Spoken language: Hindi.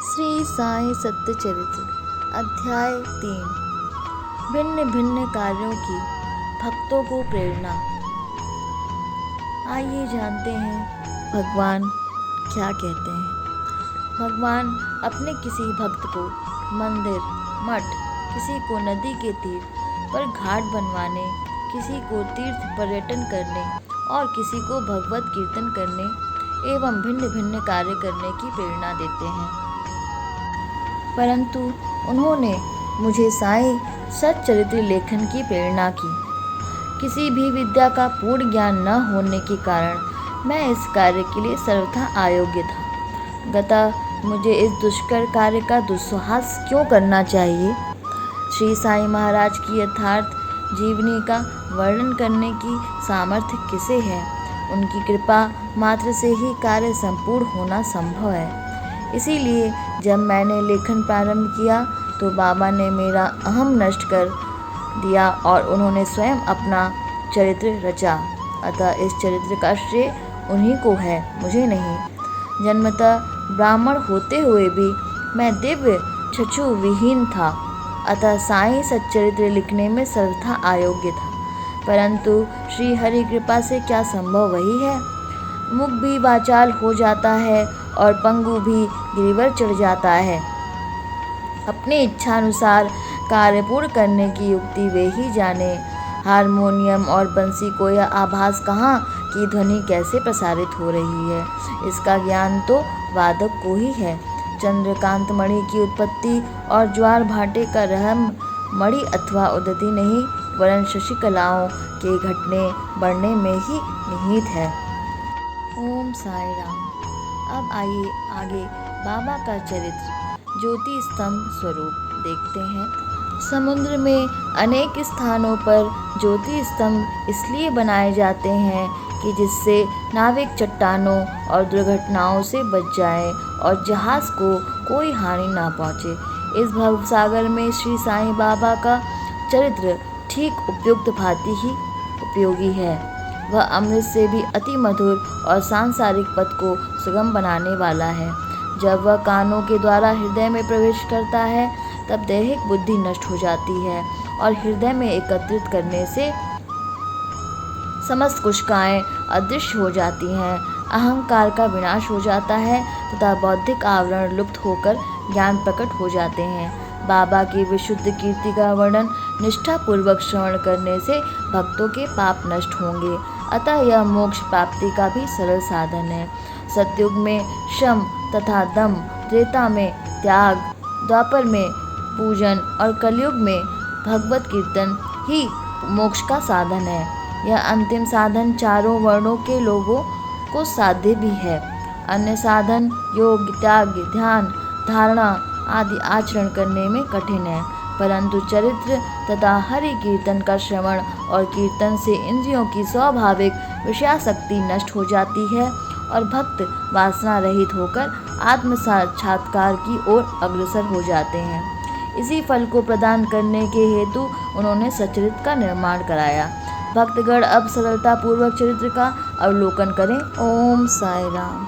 श्री साईं सत्यचरित्र अध्याय 3। भिन्न भिन्न कार्यों की भक्तों को प्रेरणा। आइए जानते हैं भगवान क्या कहते हैं। भगवान अपने किसी भक्त को मंदिर, मठ, किसी को नदी के तीर पर घाट बनवाने, किसी को तीर्थ पर्यटन करने और किसी को भगवत कीर्तन करने एवं भिन्न भिन्न कार्य करने की प्रेरणा देते हैं। परंतु उन्होंने मुझे साईं सच्चरित्र लेखन की प्रेरणा की। किसी भी विद्या का पूर्ण ज्ञान न होने के कारण मैं इस कार्य के लिए सर्वथा अयोग्य था। गता मुझे इस दुष्कर कार्य का दुस्साहस क्यों करना चाहिए? श्री साईं महाराज की यथार्थ जीवनी का वर्णन करने की सामर्थ्य किसे है? उनकी कृपा मात्र से ही कार्य संपूर्ण होना संभव है। इसीलिए जब मैंने लेखन प्रारंभ किया तो बाबा ने मेरा अहम नष्ट कर दिया और उन्होंने स्वयं अपना चरित्र रचा। अतः इस चरित्र का श्रेय उन्हीं को है, मुझे नहीं। जन्मतः ब्राह्मण होते हुए भी मैं दिव्य चक्षु विहीन था, अतः साईं सच्चरित्र लिखने में सर्वथा अयोग्य था। परंतु श्री हरि कृपा से क्या संभव वही है। मुख भी वाचाल हो जाता है और पंगु भी गिरिवर चढ़ जाता है। अपनी इच्छानुसार कार्य पूर्ण करने की युक्ति वे ही जाने। हारमोनियम और बंसी को यह आभास कहाँ की ध्वनि कैसे प्रसारित हो रही है, इसका ज्ञान तो वादक को ही है। चंद्रकांत मणि की उत्पत्ति और ज्वार भाटे का रहम मणि अथवा उदति नहीं, वरन शशिकलाओं के घटने बढ़ने में ही निहित है। ओम साई राम। अब आइए आगे बाबा का चरित्र ज्योति स्तंभ स्वरूप देखते हैं। समुद्र में अनेक स्थानों पर ज्योति स्तंभ इसलिए बनाए जाते हैं कि जिससे नाविक चट्टानों और दुर्घटनाओं से बच जाए और जहाज को कोई हानि ना पहुँचे। इस भवसागर में श्री साईं बाबा का चरित्र ठीक उपयुक्त भांति ही उपयोगी है। वह अमृत से भी अति मधुर और सांसारिक पथ को सुगम बनाने वाला है। जब वह कानों के द्वारा हृदय में प्रवेश करता है तब दैहिक बुद्धि नष्ट हो जाती है और हृदय में एकत्रित करने से समस्त कुशिकाएं अदृश्य हो जाती हैं। अहंकार का विनाश हो जाता है तथा बौद्धिक आवरण लुप्त होकर ज्ञान प्रकट हो जाते हैं। बाबा की विशुद्ध कीर्ति का वर्णन निष्ठापूर्वक श्रवण करने से भक्तों के पाप नष्ट होंगे। अतः यह मोक्ष प्राप्ति का भी सरल साधन है। सतयुग में शम तथा दम, त्रेता में त्याग, द्वापर में पूजन और कलयुग में भगवत कीर्तन ही मोक्ष का साधन है। यह अंतिम साधन चारों वर्णों के लोगों को साध्य भी है। अन्य साधन योग, त्याग, ध्यान, धारणा आदि आचरण करने में कठिन है। परंतु चरित्र तथा हरि कीर्तन का श्रवण और कीर्तन से इंद्रियों की स्वाभाविक विषयासक्ति नष्ट हो जाती है और भक्त वासना रहित होकर आत्म साक्षात्कार की ओर अग्रसर हो जाते हैं। इसी फल को प्रदान करने के हेतु उन्होंने सच्चरित्र का निर्माण कराया। भक्तगण अब सरलता पूर्वक चरित्र का अवलोकन करें। ओम साई राम।